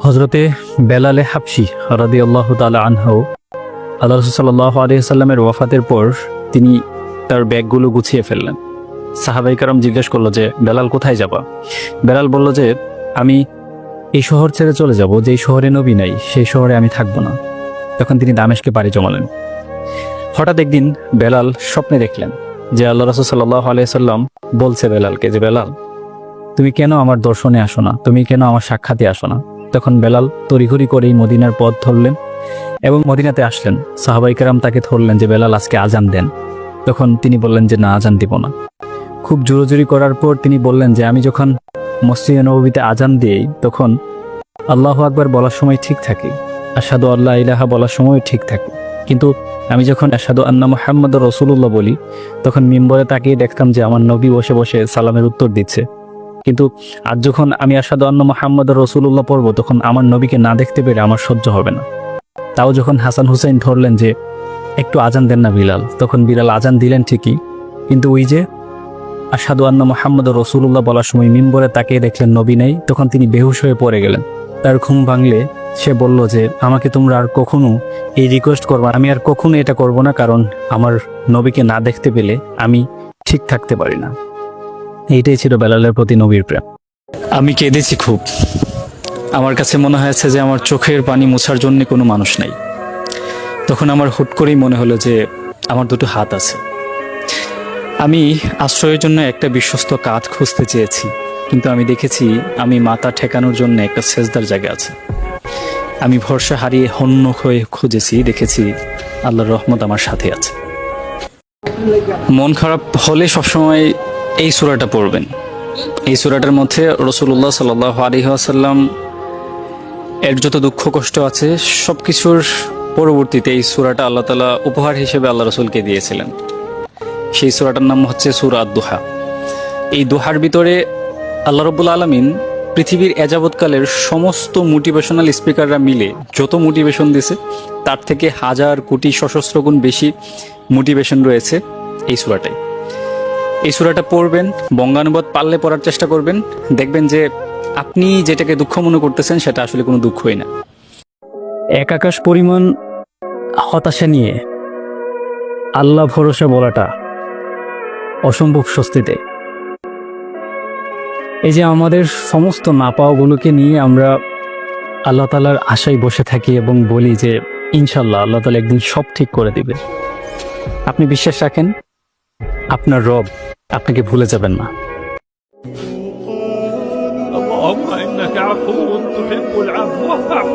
হজরতে বেলালে হাবশি রাদিয়াল্লাহু তাআলা আনহু আল্লাহ রাসূল সাল্লাল্লাহু আলাইহি সাল্লামের ওয়াফাতের পর তিনি তার ব্যাগগুলো গুছিয়ে ফেললেন। সাহাবায়ে কেরাম জিজ্ঞেস করলো যে বেলাল কোথায় যাবা? বেলাল বলল যে আমি এই শহর ছেড়ে চলে যাব, যেই শহরে নবী নাই সেই শহরে আমি থাকবো না। তখন তিনি দামেশকে পাড়ি জমালেন। হঠাৎ একদিন বেলাল স্বপ্নে দেখলেন যে আল্লাহ রাসূল সাল্লাল্লাহু আলাইহি সাল্লাম বলছে বেলালকে যে বেলাল তুমি কেন আমার দর্শনে আসো না, তুমি কেন আমার সাক্ষাতে আসো না? তখন বেলাল তড়িঘড়ি করেই মদিনার পথ ধরলেন এবং মদিনাতে আসলেন। সাহাবায়ে কেরাম তাকে ধরলেন যে বেলাল আজকে আজান দেন। তখন তিনি বললেন যে না, আজান দিব না। খুব জোরাজুরি করার পর তিনি বললেন যে আমি যখন মসজিদে নববীতে আজান দিই তখন আল্লাহু আকবার বলার সময় ঠিক থাকে, আশহাদু আল্লা ইলাহা বলার সময় ঠিক থাকে, কিন্তু আমি যখন আশহাদু আন্না মুহাম্মাদুর রাসূলুল্লাহ বলি তখন মিম্বরে তাকিয়ে দেখতাম যে আমার নবী বসে বসে সালামের উত্তর দিচ্ছে। কিন্তু আজ যখন আমি আশহাদু আন্না মুহাম্মাদুর রাসূলুল্লাহ পড়ব তখন আমার নবীকে না দেখতে পেরে আমার সহ্য হবে না। তাও যখন হাসান হুসাইন ধরলেন যে একটু আজান দেন না বিলাল, তখন বিলাল আজান দিলেন ঠিকই, কিন্তু ওই যে আশহাদু আন্না মুহাম্মাদুর রাসূলুল্লাহ বলার সময় মিম্বরে তাকিয়ে দেখলেন নবী নেই, তখন তিনি বেহুশ হয়ে পড়ে গেলেন। তার ঘুম ভাঙলে সে বলল যে আমাকে তোমরা আর কখনো এই রিকোয়েস্ট করবা, আমি আর কখনো এটা করব না, কারণ আমার নবীকে না দেখতে পেলে আমি ঠিক থাকতে পারি না। এইটাই ছিল বেলালের প্রতি নবীর প্রেম। আমি কেঁদেছি খুব। আমার কাছে মনে হয়েছে যে আমার চোখের পানি মোছার জন্য কোনো মানুষ নাই। তখন আমার হুট করেই মনে হলো যে আমার দুটো হাত আছে। আমি আশ্রয়ের জন্য একটা বিশ্বস্ত কাঁধ খুঁজতে চেয়েছি, কিন্তু আমি দেখেছি আমি মাথা ঠেকানোর জন্য একটা সেজদার জায়গা আছে। আমি ভরসা হারিয়ে হন্য হয়ে খুঁজেছি, দেখেছি আল্লাহর রহমত আমার সাথে আছে। মন খারাপ হলে সবসময় এই সূরাটা পড়বেন। এই সূরাটার মধ্যে রাসূলুল্লাহ সাল্লাল্লাহু আলাইহি ওয়াসাল্লাম এর যত দুঃখ কষ্ট আছে সব কিছুর পরবর্তীতে এই সূরাটা আল্লাহ তাআলা উপহার হিসেবে আল্লাহ রাসূলকে দিয়েছিলেন। সেই সূরাটার নাম হচ্ছে সূরা আদ-দুহা। এই দোহার ভিতরে আল্লাহ রাব্বুল আলামিন পৃথিবীর এযাবৎকালের সমস্ত মোটিভেশনাল স্পিকাররা মিলে যত মোটিভেশন দিয়েছে তার থেকে হাজার কোটি সহস্র গুণ বেশি মোটিভেশন রয়েছে এই সূরাটায়। এই সূরাটা পড়বেন, বঙ্গানুবাদ পারলে পড়ার চেষ্টা করবেন, দেখবেন যে আপনি যেটাকে দুঃখ মনে করতেছেন সেটা আসলে কোনো দুঃখই না। এক আকাশ পরিমাণ হতাশা নিয়ে আল্লাহ ভরসা বলাটা অসম্ভব স্বস্তিতে। এই যে আমাদের সমস্ত না পাওয়াগুলোকে নিয়ে আমরা আল্লাহ তাআলার আশায় বসে থাকি এবং বলি যে ইনশাল্লাহ আল্লাহ তাআলা একদিন সব ঠিক করে দিবে। আপনি বিশ্বাস রাখেন, আপনার রব আপনাকে ভুলে যাবেন না। اللهم إنك عفو تحب العفو فاعف